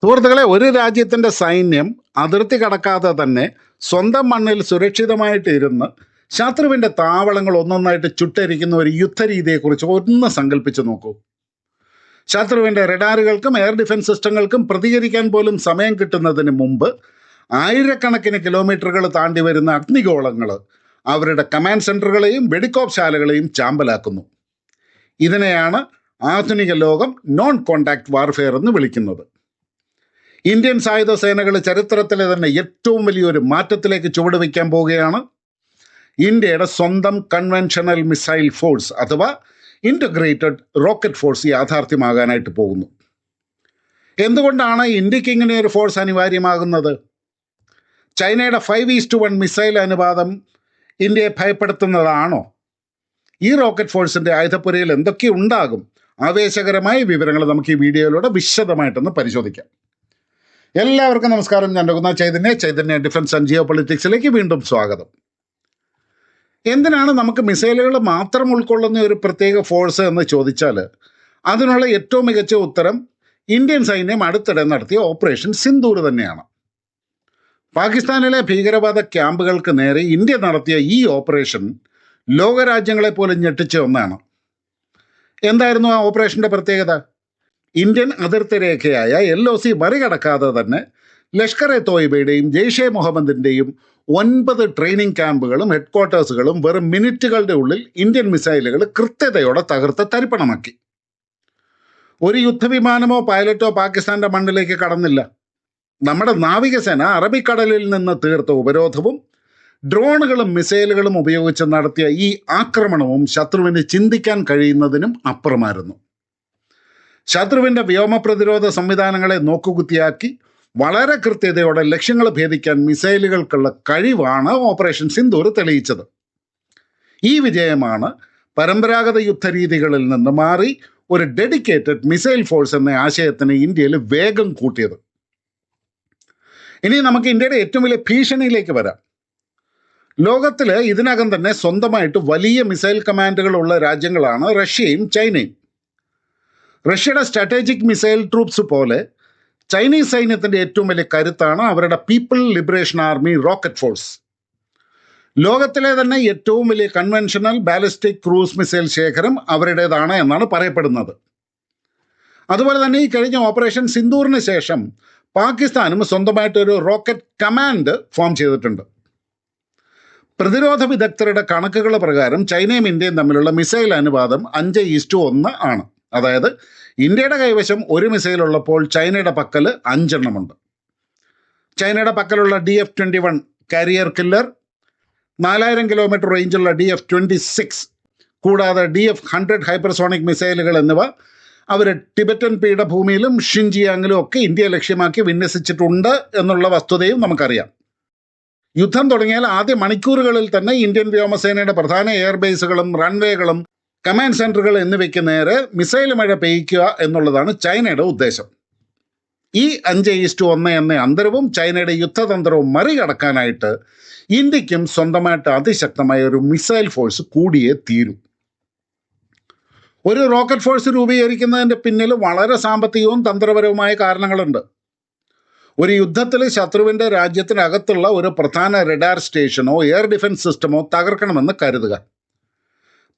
സുഹൃത്തുക്കളെ, ഒരു രാജ്യത്തിൻ്റെ സൈന്യം അതിർത്തി കടക്കാതെ തന്നെ സ്വന്തം മണ്ണിൽ സുരക്ഷിതമായിട്ട് ഇരുന്ന് ശത്രുവിൻ്റെ താവളങ്ങൾ ഒന്നൊന്നായിട്ട് ചുട്ടരിക്കുന്ന ഒരു യുദ്ധരീതിയെക്കുറിച്ച് ഒന്ന് സങ്കല്പിച്ച് നോക്കൂ. ശത്രുവിൻ്റെ റഡാറുകൾക്കും എയർ ഡിഫൻസ് സിസ്റ്റങ്ങൾക്കും പ്രതികരിക്കാൻ പോലും സമയം കിട്ടുന്നതിന് മുമ്പ് ആയിരക്കണക്കിന് കിലോമീറ്ററുകൾ താണ്ടി വരുന്ന അഗ്നിഗോളങ്ങൾ അവരുടെ കമാൻഡ് സെൻറ്ററുകളെയും വെടിക്കോപ്പ് ശാലകളെയും ചാമ്പലാക്കുന്നു. ഇതിനെയാണ് ആധുനിക ലോകം നോൺ കോണ്ടാക്ട് വാർഫെയർ എന്ന് വിളിക്കുന്നത്. ഇന്ത്യൻ സായുധ സേനകൾ ചരിത്രത്തിലെ തന്നെ ഏറ്റവും വലിയൊരു മാറ്റത്തിലേക്ക് ചുവടുവയ്ക്കാൻ പോവുകയാണ്. ഇന്ത്യയുടെ സ്വന്തം കൺവെൻഷണൽ മിസൈൽ ഫോഴ്സ് അഥവാ ഇൻ്റഗ്രേറ്റഡ് റോക്കറ്റ് ഫോഴ്സ് യാഥാർത്ഥ്യമാകാനായിട്ട് പോകുന്നു. എന്തുകൊണ്ടാണ് ഇന്ത്യക്ക് ഇങ്ങനെ ഒരു ഫോഴ്സ് അനിവാര്യമാകുന്നത്? ചൈനയുടെ 5:1 മിസൈൽ അനുപാതം ഇന്ത്യയെ ഭയപ്പെടുത്തുന്നതാണോ? ഈ റോക്കറ്റ് ഫോഴ്സിൻ്റെ ആയുധപ്പുരയിൽ എന്തൊക്കെ ഉണ്ടാകും? ആവേശകരമായ വിവരങ്ങൾ നമുക്ക് ഈ വീഡിയോയിലൂടെ വിശദമായിട്ടൊന്ന് പരിശോധിക്കാം. എല്ലാവർക്കും നമസ്കാരം. ഞാൻ രഘുനാഥ് ചൈതന്യ ഡിഫൻസ് ആൻഡ് ജിയോ പൊളിറ്റിക്സിലേക്ക് വീണ്ടും സ്വാഗതം. എന്തിനാണ് നമുക്ക് മിസൈലുകൾ മാത്രം ഉൾക്കൊള്ളുന്ന ഒരു പ്രത്യേക ഫോഴ്സ് എന്ന് ചോദിച്ചാൽ അതിനുള്ള ഏറ്റവും മികച്ച ഉത്തരം ഇന്ത്യൻ സൈന്യം അടുത്തിടെ നടത്തിയ ഓപ്പറേഷൻ സിന്ദൂർ തന്നെയാണ്. പാകിസ്ഥാനിലെ ഭീകരവാദ ക്യാമ്പുകൾക്ക് നേരെ ഇന്ത്യ നടത്തിയ ഈ ഓപ്പറേഷൻ ലോകരാജ്യങ്ങളെ പോലും ഞെട്ടിച്ച ഒന്നാണ്. എന്തായിരുന്നു ആ ഓപ്പറേഷൻ്റെ പ്രത്യേകത? ഇന്ത്യൻ അതിർത്തി രേഖയായ LOC മറികടക്കാതെ തന്നെ ലഷ്കർ എ തോയ്ബയുടെയും ജെയ്ഷെ മുഹമ്മദിൻ്റെയും 9 ട്രെയിനിങ് ക്യാമ്പുകളും ഹെഡ്ക്വാർട്ടേഴ്സുകളും വെറും മിനിറ്റുകളുടെ ഉള്ളിൽ ഇന്ത്യൻ മിസൈലുകൾ കൃത്യതയോടെ തകർത്ത് തരിപ്പണമാക്കി. ഒരു യുദ്ധവിമാനമോ പൈലറ്റോ പാകിസ്ഥാന്റെ മണ്ണിലേക്ക് കടന്നില്ല. നമ്മുടെ നാവികസേന അറബിക്കടലിൽ നിന്ന് തീർത്ത ഉപരോധവും ഡ്രോണുകളും മിസൈലുകളും ഉപയോഗിച്ച് നടത്തിയ ഈ ആക്രമണവും ശത്രുവിന് ചിന്തിക്കാൻ കഴിയുന്നതിനും അപ്പുറമായിരുന്നു. ശത്രുവിൻ്റെ വ്യോമ പ്രതിരോധ സംവിധാനങ്ങളെ നോക്കുകുത്തിയാക്കി വളരെ കൃത്യതയോടെ ലക്ഷ്യങ്ങൾ ഭേദിക്കാൻ മിസൈലുകൾക്കുള്ള കഴിവാണ് ഓപ്പറേഷൻ സിന്ദൂർ തെളിയിച്ചത്. ഈ വിജയമാണ് പരമ്പരാഗത യുദ്ധരീതികളിൽ നിന്ന് മാറി ഒരു ഡെഡിക്കേറ്റഡ് മിസൈൽ ഫോഴ്സ് എന്ന ആശയത്തിന് ഇന്ത്യയിൽ വേഗം കൂട്ടിയത്. ഇനി നമുക്ക് ഇന്ത്യയുടെ ഏറ്റവും വലിയ ഭീഷണിയിലേക്ക് വരാം. ലോകത്തിൽ ഇതിനകം തന്നെ സ്വന്തമായിട്ട് വലിയ മിസൈൽ കമാൻഡുകളുള്ള രാജ്യങ്ങളാണ് റഷ്യയും ചൈനയും. റഷ്യയുടെ സ്ട്രാറ്റജിക് മിസൈൽ ട്രൂപ്സ് പോലെ ചൈനീസ് സൈന്യത്തിൻ്റെ ഏറ്റവും വലിയ കരുത്താണ് അവരുടെ people liberation army rocket force. ലോകത്തിലെ തന്നെ ഏറ്റവും വലിയ കൺവെൻഷണൽ ബാലിസ്റ്റിക് ക്രൂസ് മിസൈൽ ശേഖരം അവരുടേതാണ് എന്നാണ് പറയപ്പെടുന്നത്. അതുപോലെ തന്നെ ഈ കഴിഞ്ഞ ഓപ്പറേഷൻ സിന്ദൂറിന് ശേഷം പാകിസ്ഥാനും സ്വന്തമായിട്ടൊരു റോക്കറ്റ് കമാൻഡ് ഫോം ചെയ്തിട്ടുണ്ട്. പ്രതിരോധ വിദഗ്ധരുടെ കണക്കുകൾ പ്രകാരം ചൈനയും ഇന്ത്യയും തമ്മിലുള്ള മിസൈൽ അനുപാതം 5:1 ആണ്. അതായത് ഇന്ത്യയുടെ കൈവശം ഒരു മിസൈൽ ഉള്ളപ്പോൾ ചൈനയുടെ പക്കൽ 5 എണ്ണമുണ്ട്. ചൈനയുടെ പക്കലുള്ള DF-21 carrier killer, 4000 kilometre റേഞ്ചുള്ള DF-26 കൂടാതെ DF-100 ഹൈപ്പർസോണിക് മിസൈലുകൾ എന്നിവ അവർ ടിബറ്റൻ പീഠഭൂമിയിലും ഷിൻജിയാങ്ങിലും ഒക്കെ ഇന്ത്യയെ ലക്ഷ്യമാക്കി വിന്യസിച്ചിട്ടുണ്ട് എന്നുള്ള വസ്തുതയും നമുക്കറിയാം. യുദ്ധം തുടങ്ങിയാൽ ആദ്യ മണിക്കൂറുകളിൽ തന്നെ ഇന്ത്യൻ വ്യോമസേനയുടെ പ്രധാന എയർബേസുകളും റൺവേകളും കമാൻഡ് സെൻറ്ററുകൾ എന്നിവയ്ക്ക് നേരെ മിസൈൽ മഴ പെയ്യ്ക്കുക എന്നുള്ളതാണ് ചൈനയുടെ ഉദ്ദേശം. ഈ 5:1 എന്ന അന്തരവും ചൈനയുടെ യുദ്ധതന്ത്രവും മറികടക്കാനായിട്ട് ഇന്ത്യക്കും സ്വന്തമായിട്ട് അതിശക്തമായ ഒരു മിസൈൽ ഫോഴ്സ് കൂടിയേ തീരൂ. ഒരു റോക്കറ്റ് ഫോഴ്സ് രൂപീകരിക്കുന്നതിൻ്റെ പിന്നിൽ വളരെ സാമ്പത്തികവും തന്ത്രപരവുമായ കാരണങ്ങളുണ്ട്. ഒരു യുദ്ധത്തിൽ ശത്രുവിൻ്റെ രാജ്യത്തിനകത്തുള്ള ഒരു പ്രധാന റഡാർ സ്റ്റേഷനോ എയർ ഡിഫൻസ് സിസ്റ്റമോ തകർക്കണമെന്ന് കരുതുക.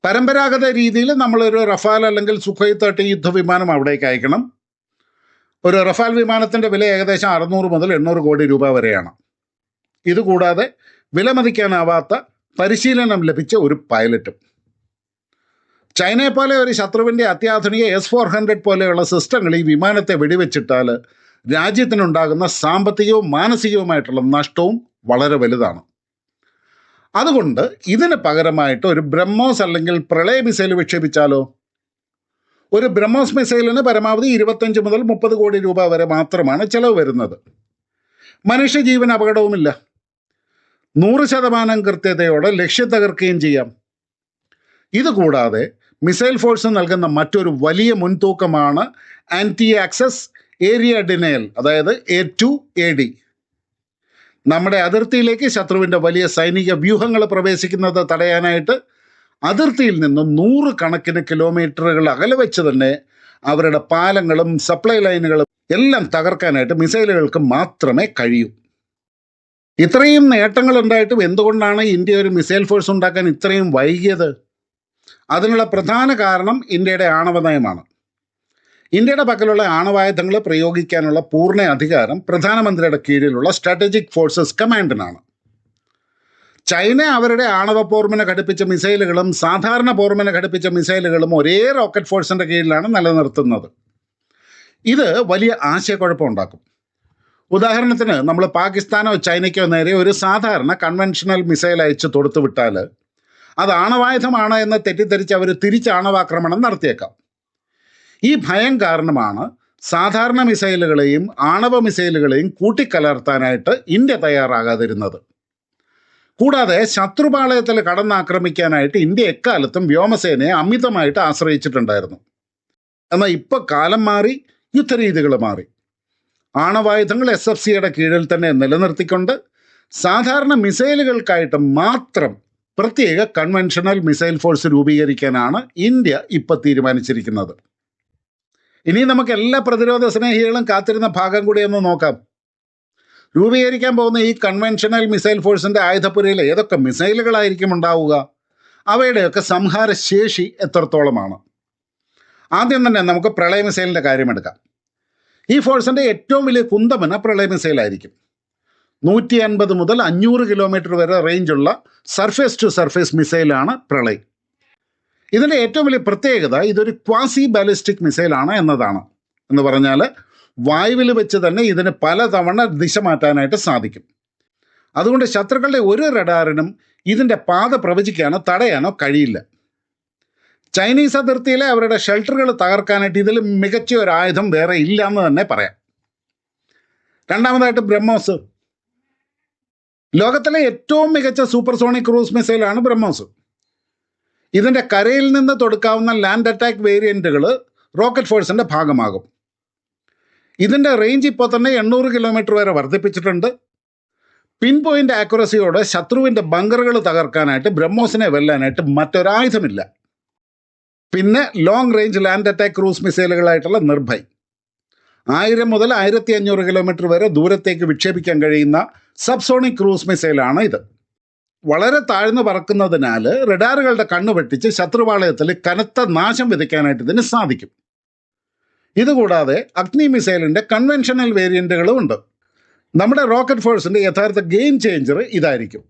പരമ്പരാഗത രീതിയിൽ നമ്മളൊരു റഫാൽ അല്ലെങ്കിൽ സുഖോയ് 30 യുദ്ധവിമാനം അവിടേക്ക് അയക്കണം. ഒരു റഫാൽ വിമാനത്തിൻ്റെ വില ഏകദേശം 600 മുതൽ 800 കോടി രൂപ വരെയാണ്. ഇതുകൂടാതെ വിലമതിക്കാനാവാത്ത പരിശീലനം ലഭിച്ച ഒരു പൈലറ്റും. ചൈനയെ പോലെ ഒരു ശത്രുവിൻ്റെ അത്യാധുനിക S-400 പോലെയുള്ള സിസ്റ്റങ്ങൾ ഈ വിമാനത്തെ വെടിവെച്ചിട്ടാൽ രാജ്യത്തിനുണ്ടാകുന്ന സാമ്പത്തികവും മാനസികവുമായിട്ടുള്ള നഷ്ടവും വളരെ വലുതാണ്. അതുകൊണ്ട് ഇതിന് പകരമായിട്ട് ഒരു ബ്രഹ്മോസ് അല്ലെങ്കിൽ പ്രളയ മിസൈൽ വിക്ഷേപിച്ചാലോ? ഒരു ബ്രഹ്മോസ് മിസൈലിന് പരമാവധി 25 മുതൽ 30 കോടി രൂപ വരെ മാത്രമാണ് ചിലവ് വരുന്നത്. മനുഷ്യജീവൻ അപകടവുമില്ല. 100% കൃത്യതയോടെ ലക്ഷ്യം തകർക്കുകയും ചെയ്യാം. ഇതുകൂടാതെ മിസൈൽ ഫോഴ്സ് നൽകുന്ന മറ്റൊരു വലിയ മുൻതൂക്കമാണ് ആൻറ്റി ആക്സസ് ഏരിയ ഡിനയൽ, അതായത് A2AD. നമ്മുടെ അതിർത്തിയിലേക്ക് ശത്രുവിൻ്റെ വലിയ സൈനിക വ്യൂഹങ്ങൾ പ്രവേശിക്കുന്നത് തടയാനായിട്ട് അതിർത്തിയിൽ നിന്നും 100 കണക്കിന് കിലോമീറ്ററുകൾ അകലെ വെച്ച് തന്നെ അവരുടെ പാലങ്ങളും സപ്ലൈ ലൈനുകളും എല്ലാം തകർക്കാനായിട്ട് മിസൈലുകൾക്ക് മാത്രമേ കഴിയൂ. ഇത്രയും നേട്ടങ്ങൾ ഉണ്ടായിട്ടും എന്തുകൊണ്ടാണ് ഇന്ത്യ ഒരു മിസൈൽ ഫോഴ്സ് ഉണ്ടാക്കാൻ ഇത്രയും വൈകിയത്? അതിനുള്ള പ്രധാന കാരണം ഇന്ത്യയുടെ ആണവ നയമാണ്. ഇന്ത്യയുടെ പക്കലുള്ള ആണവായുധങ്ങൾ പ്രയോഗിക്കാനുള്ള പൂർണ്ണ അധികാരം പ്രധാനമന്ത്രിയുടെ കീഴിലുള്ള സ്ട്രാറ്റജിക് ഫോഴ്സസ് കമാൻഡിനാണ്. ചൈന അവരുടെ ആണവ പോർമുന ഘടിപ്പിച്ച മിസൈലുകളും സാധാരണ പോർമുന ഘടിപ്പിച്ച മിസൈലുകളും ഒരേ റോക്കറ്റ് ഫോഴ്സിന്റെ കീഴിലാണ് നിലനിർത്തുന്നത്. ഇത് വലിയ ആശയക്കുഴപ്പം ഉണ്ടാക്കും. ഉദാഹരണത്തിന് നമ്മൾ പാകിസ്ഥാനോ ചൈനയ്ക്കോ നേരെ ഒരു സാധാരണ കൺവെൻഷണൽ മിസൈൽ അയച്ച് തൊടുത്തുവിട്ടാൽ അത് ആണവായുധമാണ് എന്ന് തെറ്റിദ്ധരിച്ച് അവർ തിരിച്ച് ആണവാക്രമണം നടത്തിയേക്കാം. ഈ ഭയം കാരണമാണ് സാധാരണ മിസൈലുകളെയും ആണവ മിസൈലുകളെയും കൂട്ടിക്കലർത്താനായിട്ട് ഇന്ത്യ തയ്യാറാകാതിരുന്നത്. കൂടാതെ ശത്രുപാളയത്തിൽ കടന്നാക്രമിക്കാനായിട്ട് ഇന്ത്യ എക്കാലത്തും വ്യോമസേനയെ അമിതമായിട്ട് ആശ്രയിച്ചിട്ടുണ്ടായിരുന്നു. എന്നാൽ ഇപ്പോൾ കാലം മാറി, യുദ്ധരീതികൾ മാറി. ആണവായുധങ്ങൾ SFCയുടെ കീഴിൽ തന്നെ നിലനിർത്തിക്കൊണ്ട് സാധാരണ മിസൈലുകൾക്കായിട്ട് മാത്രം പ്രത്യേക കൺവെൻഷണൽ മിസൈൽ ഫോഴ്സ് രൂപീകരിക്കാനാണ് ഇന്ത്യ ഇപ്പോൾ തീരുമാനിച്ചിരിക്കുന്നത്. ഇനി നമുക്ക് എല്ലാ പ്രതിരോധ സ്നേഹികളും കാത്തിരുന്ന ഭാഗം കൂടി ഒന്ന് നോക്കാം. രൂപീകരിക്കാൻ പോകുന്ന ഈ കൺവെൻഷണൽ മിസൈൽ ഫോഴ്സിന്റെ ആയുധപ്പുരയിൽ ഏതൊക്കെ മിസൈലുകളായിരിക്കും ഉണ്ടാവുക? അവയുടെയൊക്കെ സംഹാര ശേഷി എത്രത്തോളമാണ്? ആദ്യം തന്നെ നമുക്ക് പ്രളയ മിസൈലിന്റെ കാര്യമെടുക്കാം. ഈ ഫോഴ്സിന്റെ ഏറ്റവും വലിയ കുന്തമന പ്രളയ മിസൈലായിരിക്കും. 150 മുതൽ 500 കിലോമീറ്റർ വരെ റേഞ്ചുള്ള സർഫേസ് ടു സർഫേസ് മിസൈലാണ് പ്രളയ്. ഇതിൻ്റെ ഏറ്റവും വലിയ പ്രത്യേകത ഇതൊരു ക്വാസി ബാലിസ്റ്റിക് മിസൈലാണ് എന്നതാണ്. എന്ന് പറഞ്ഞാൽ വായുവിൽ വെച്ച് തന്നെ ഇതിന് പലതവണ ദിശ മാറ്റാനായിട്ട് സാധിക്കും. അതുകൊണ്ട് ശത്രുക്കളുടെ ഒരു റഡാറിനും ഇതിൻ്റെ പാത പ്രവചിക്കാനോ തടയാനോ കഴിയില്ല. ചൈനീസ് അതിർത്തിയിലെ അവരുടെ ഷെൽട്ടറുകൾ തകർക്കാനായിട്ട് ഇതിൽ മികച്ച ഒരു ആയുധം വേറെ ഇല്ല എന്ന് തന്നെ പറയാം. രണ്ടാമതായിട്ട് ബ്രഹ്മോസ്. ലോകത്തിലെ ഏറ്റവും മികച്ച സൂപ്പർസോണിക് ക്രൂസ് മിസൈലാണ് ബ്രഹ്മോസ്. ഇതിൻ്റെ കരയിൽ നിന്ന് തൊടുക്കാവുന്ന ലാൻഡ് അറ്റാക്ക് വേരിയൻറ്റുകൾ റോക്കറ്റ് ഫോഴ്സിൻ്റെ ഭാഗമാകും. ഇതിൻ്റെ റേഞ്ച് ഇപ്പോൾ തന്നെ 800 കിലോമീറ്റർ വരെ വർദ്ധിപ്പിച്ചിട്ടുണ്ട്. പിൻ പോയിൻ്റ് ആക്യുറസിയോടെ ശത്രുവിൻ്റെ ബങ്കറുകൾ തകർക്കാനായിട്ട് ബ്രഹ്മോസിനെ വെല്ലാനായിട്ട് മറ്റൊരായുധമില്ല. പിന്നെ long range land attack cruise മിസൈലുകളായിട്ടുള്ള നിർഭയ് 1000 മുതൽ 1500 കിലോമീറ്റർ വരെ ദൂരത്തേക്ക് വിക്ഷേപിക്കാൻ കഴിയുന്ന സബ്സോണിക് ക്രൂസ് മിസൈലാണ് ഇത്. വളരെ താഴ്ന്നു പറക്കുന്നതിനാൽ റഡാറുകളുടെ കണ്ണു വെട്ടിച്ച് ശത്രുപാളയത്തിൽ കനത്ത നാശം വിതയ്ക്കാനായിട്ട് ഇതിന് സാധിക്കും. ഇതുകൂടാതെ അഗ്നി മിസൈലിൻ്റെ കൺവെൻഷണൽ വേരിയൻറ്റുകളും ഉണ്ട്. നമ്മുടെ റോക്കറ്റ് ഫോഴ്സിൻ്റെ യഥാർത്ഥ ഗെയിം ചേഞ്ചർ ഇതായിരിക്കും.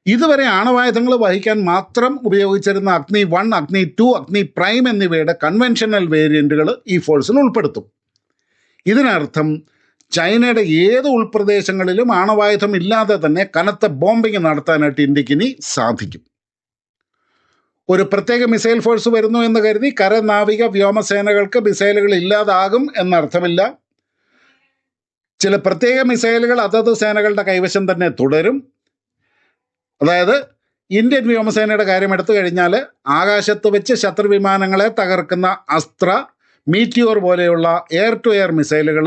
ഇതുവരെ ആണവായുധങ്ങൾ വഹിക്കാൻ മാത്രം ഉപയോഗിച്ചിരുന്ന അഗ്നി 1, അഗ്നി 2, അഗ്നി പ്രൈം എന്നിവയുടെ കൺവെൻഷണൽ വേരിയൻറ്റുകൾ ഈ ഫോഴ്സിൽ ഉൾപ്പെടുത്തും. ഇതിനർത്ഥം ചൈനയുടെ ഏത് ഉൾപ്രദേശങ്ങളിലും ആണവായുധം ഇല്ലാതെ തന്നെ കനത്ത ബോംബിംഗ് നടത്താനായിട്ട് ഇന്ത്യക്ക് ഇനി സാധിക്കും. ഒരു പ്രത്യേക മിസൈൽ ഫോഴ്സ് വരുന്നു എന്ന് കരുതി കരനാവിക വ്യോമസേനകൾക്ക് മിസൈലുകൾ ഇല്ലാതാകും എന്നർത്ഥമില്ല. ചില പ്രത്യേക മിസൈലുകൾ അതത് സേനകളുടെ കൈവശം തന്നെ തുടരും. അതായത് ഇന്ത്യൻ വ്യോമസേനയുടെ കാര്യം എടുത്തു കഴിഞ്ഞാൽ ആകാശത്ത് വെച്ച് ശത്രു വിമാനങ്ങളെ തകർക്കുന്ന അസ്ത്ര, മീറ്റിയോർ പോലെയുള്ള എയർ ടു എയർ മിസൈലുകൾ,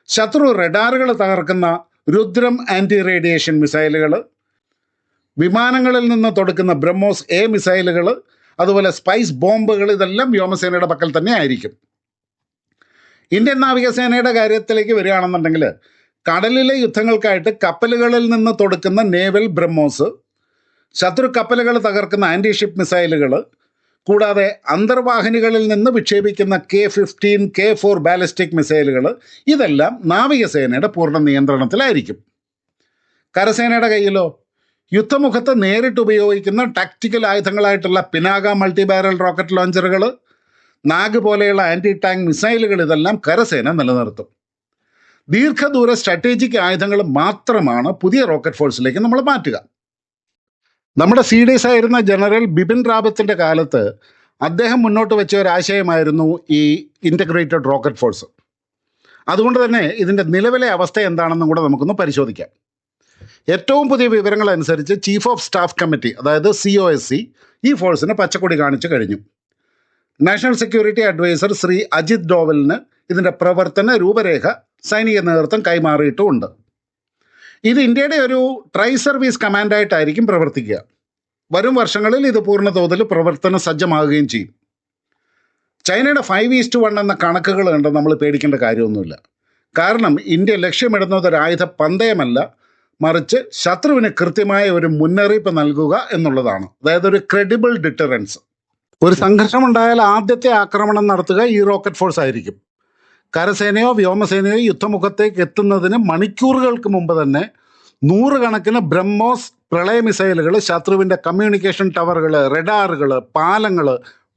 ശത്രു റഡാറുകൾ തകർക്കുന്ന രുദ്രം ആൻറ്റി റേഡിയേഷൻ മിസൈലുകൾ, വിമാനങ്ങളിൽ നിന്ന് തൊടുക്കുന്ന ബ്രഹ്മോസ് A മിസൈലുകൾ, അതുപോലെ സ്പൈസ് ബോംബുകൾ, ഇതെല്ലാം വ്യോമസേനയുടെ പക്കൽ തന്നെ ആയിരിക്കും. ഇന്ത്യൻ നാവികസേനയുടെ കാര്യത്തിലേക്ക് വരികയാണെന്നുണ്ടെങ്കിൽ കടലിലെ യുദ്ധങ്ങൾക്കായിട്ട് കപ്പലുകളിൽ നിന്ന് തൊടുക്കുന്ന നേവൽ ബ്രഹ്മോസ്, ശത്രു കപ്പലുകൾ തകർക്കുന്ന ആൻറ്റി-ഷിപ്പ് മിസൈലുകൾ, കൂടാതെ അന്തർവാഹിനികളിൽ നിന്ന് വിക്ഷേപിക്കുന്ന K-15, K-4 ബാലിസ്റ്റിക് മിസൈലുകൾ, ഇതെല്ലാം നാവികസേനയുടെ പൂർണ്ണ നിയന്ത്രണത്തിലായിരിക്കും. കരസേനയുടെ കയ്യിലോ യുദ്ധമുഖത്ത് നേരിട്ട് ഉപയോഗിക്കുന്ന ടാക്റ്റിക്കൽ ആയുധങ്ങളായിട്ടുള്ള പിനാക മൾട്ടി ബാരൽ റോക്കറ്റ് ലോഞ്ചറുകൾ, നാഗ് പോലെയുള്ള ആൻറ്റി ടാങ്ക് മിസൈലുകൾ, ഇതെല്ലാം കരസേന നിലനിർത്തും. ദീർഘദൂര സ്ട്രാറ്റജിക് ആയുധങ്ങൾ മാത്രമാണ് പുതിയ റോക്കറ്റ് ഫോഴ്സിലേക്ക് നമ്മൾ മാറ്റുക. നമ്മുടെ CDS ആയിരുന്ന ജനറൽ ബിപിൻ റാവത്തിൻ്റെ കാലത്ത് അദ്ദേഹം മുന്നോട്ട് വെച്ച ഒരു ആശയമായിരുന്നു ഈ ഇൻ്റഗ്രേറ്റഡ് റോക്കറ്റ് ഫോഴ്സ്. അതുകൊണ്ട് തന്നെ ഇതിൻ്റെ നിലവിലെ അവസ്ഥ എന്താണെന്നും കൂടെ നമുക്കൊന്ന് പരിശോധിക്കാം. ഏറ്റവും പുതിയ വിവരങ്ങളനുസരിച്ച് ചീഫ് ഓഫ് സ്റ്റാഫ് കമ്മിറ്റി, അതായത് COSC, ഈ ഫോഴ്സിന് പച്ചക്കൊടി കാണിച്ചു കഴിഞ്ഞു. National security adviser Shri Ajit ഡോവലിന് ഇതിൻ്റെ പ്രവർത്തന രൂപരേഖ സൈനിക നേതൃത്വം കൈമാറിയിട്ടുമുണ്ട്. ഇത് ഇന്ത്യയുടെ ഒരു ട്രൈ സർവീസ് കമാൻഡായിട്ടായിരിക്കും പ്രവർത്തിക്കുക. വരും വർഷങ്ങളിൽ ഇത് പൂർണ്ണ തോതിൽ പ്രവർത്തന സജ്ജമാകുകയും ചെയ്യും. ചൈനയുടെ 5:1 എന്ന കണക്കുകൾ കണ്ട് നമ്മൾ പേടിക്കേണ്ട കാര്യമൊന്നുമില്ല. കാരണം ഇന്ത്യ ലക്ഷ്യമിടുന്നത് ഒരു ആയുധ പന്തയമല്ല, മറിച്ച് ശത്രുവിന് കൃത്യമായ ഒരു മുന്നറിയിപ്പ് നൽകുക എന്നുള്ളതാണ്. അതായത് ഒരു ക്രെഡിബിൾ ഡിറ്ററൻസ്. ഒരു സംഘർഷമുണ്ടായാൽ ആദ്യത്തെ ആക്രമണം നടത്തുക ഈ റോക്കറ്റ് ഫോഴ്സ് ആയിരിക്കും. കരസേനയോ വ്യോമസേനയോ യുദ്ധമുഖത്തേക്ക് എത്തുന്നതിന് മണിക്കൂറുകൾക്ക് മുമ്പ് തന്നെ നൂറുകണക്കിന് ബ്രഹ്മോസ് പ്രളയ മിസൈലുകൾ ശത്രുവിൻ്റെ കമ്മ്യൂണിക്കേഷൻ ടവറുകൾ, റഡാറുകൾ, പാലങ്ങൾ,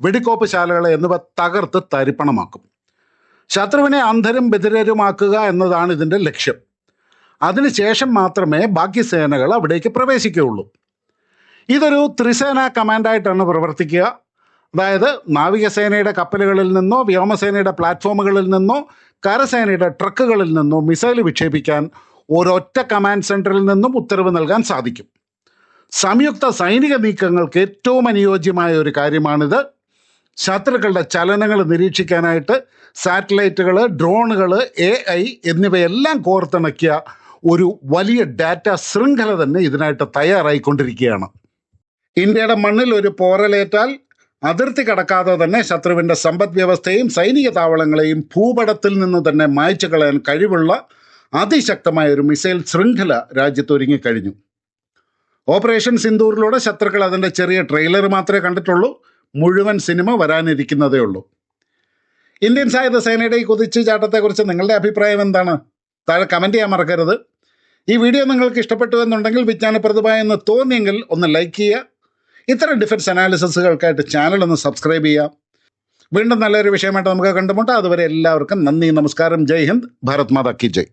വെടിക്കോപ്പ് ശാലകൾ എന്നിവ തകർത്ത് തരിപ്പണമാക്കും. ശത്രുവിനെ അന്ധരും ബധിരരുമാക്കുക എന്നതാണ് ഇതിൻ്റെ ലക്ഷ്യം. അതിനുശേഷം മാത്രമേ ബാക്കി സേനകൾ അവിടേക്ക് പ്രവേശിക്കുകയുള്ളൂ. ഇതൊരു ത്രിസേന കമാൻഡായിട്ടാണ് പ്രവർത്തിക്കുക. അതായത് നാവികസേനയുടെ കപ്പലുകളിൽ നിന്നോ വ്യോമസേനയുടെ പ്ലാറ്റ്ഫോമുകളിൽ നിന്നോ കരസേനയുടെ ട്രക്കുകളിൽ നിന്നോ മിസൈൽ വിക്ഷേപിക്കാൻ ഒരൊറ്റ കമാൻഡ് സെൻറ്ററിൽ നിന്നും ഉത്തരവ് നൽകാൻ സാധിക്കും. സംയുക്ത സൈനിക നീക്കങ്ങൾക്ക് ഏറ്റവും അനുയോജ്യമായ ഒരു കാര്യമാണിത്. ശത്രുക്കളുടെ ചലനങ്ങൾ നിരീക്ഷിക്കാനായിട്ട് സാറ്റലൈറ്റുകൾ, ഡ്രോണുകൾ, AI എന്നിവയെല്ലാം കോർത്തിണക്കിയ ഒരു വലിയ ഡാറ്റ ശൃംഖല തന്നെ ഇതിനായിട്ട് തയ്യാറായിക്കൊണ്ടിരിക്കുകയാണ്. ഇന്ത്യയുടെ മണ്ണിൽ ഒരു പോറലേറ്റാൽ അതിർത്തി കടക്കാതെ തന്നെ ശത്രുവിൻ്റെ സമ്പദ് വ്യവസ്ഥയും സൈനിക താവളങ്ങളെയും ഭൂപടത്തിൽ നിന്ന് തന്നെ മായ്ച്ചു കളയാൻ കഴിവുള്ള അതിശക്തമായ ഒരു മിസൈൽ ശൃംഖല രാജ്യത്ത് ഒരുങ്ങിക്കഴിഞ്ഞു. ഓപ്പറേഷൻ സിന്ദൂറിലൂടെ ശത്രുക്കൾ അതിൻ്റെ ചെറിയ ട്രെയിലർ മാത്രമേ കണ്ടിട്ടുള്ളൂ. മുഴുവൻ സിനിമ വരാനിരിക്കുന്നതേ ഉള്ളൂ. ഇന്ത്യൻ സായുധ സേനയുടെ ഈ കുതിച്ചു ചാട്ടത്തെക്കുറിച്ച് നിങ്ങളുടെ അഭിപ്രായം എന്താണ്? താഴെ കമൻറ്റ് ചെയ്യാൻ മറക്കരുത്. ഈ വീഡിയോ നിങ്ങൾക്ക് ഇഷ്ടപ്പെട്ടു എന്നുണ്ടെങ്കിൽ വിജ്ഞാനപ്രദമായെന്ന് തോന്നിയെങ്കിൽ ഒന്ന് ലൈക്ക് ചെയ്യുക. ഇത്തരം ഡിഫൻസ് അനാലിസിസുകൾക്കായിട്ട് ചാനൽ ഒന്ന് സബ്സ്ക്രൈബ് ചെയ്യുക. വീണ്ടും നല്ലൊരു വിഷയമായിട്ട് നമുക്ക് കണ്ടുമുട്ടാം. അതുവരെ എല്ലാവർക്കും നന്ദി, നമസ്കാരം. ജയ് ഹിന്ദ്, ഭാരത് മാതാ കി ജയ്.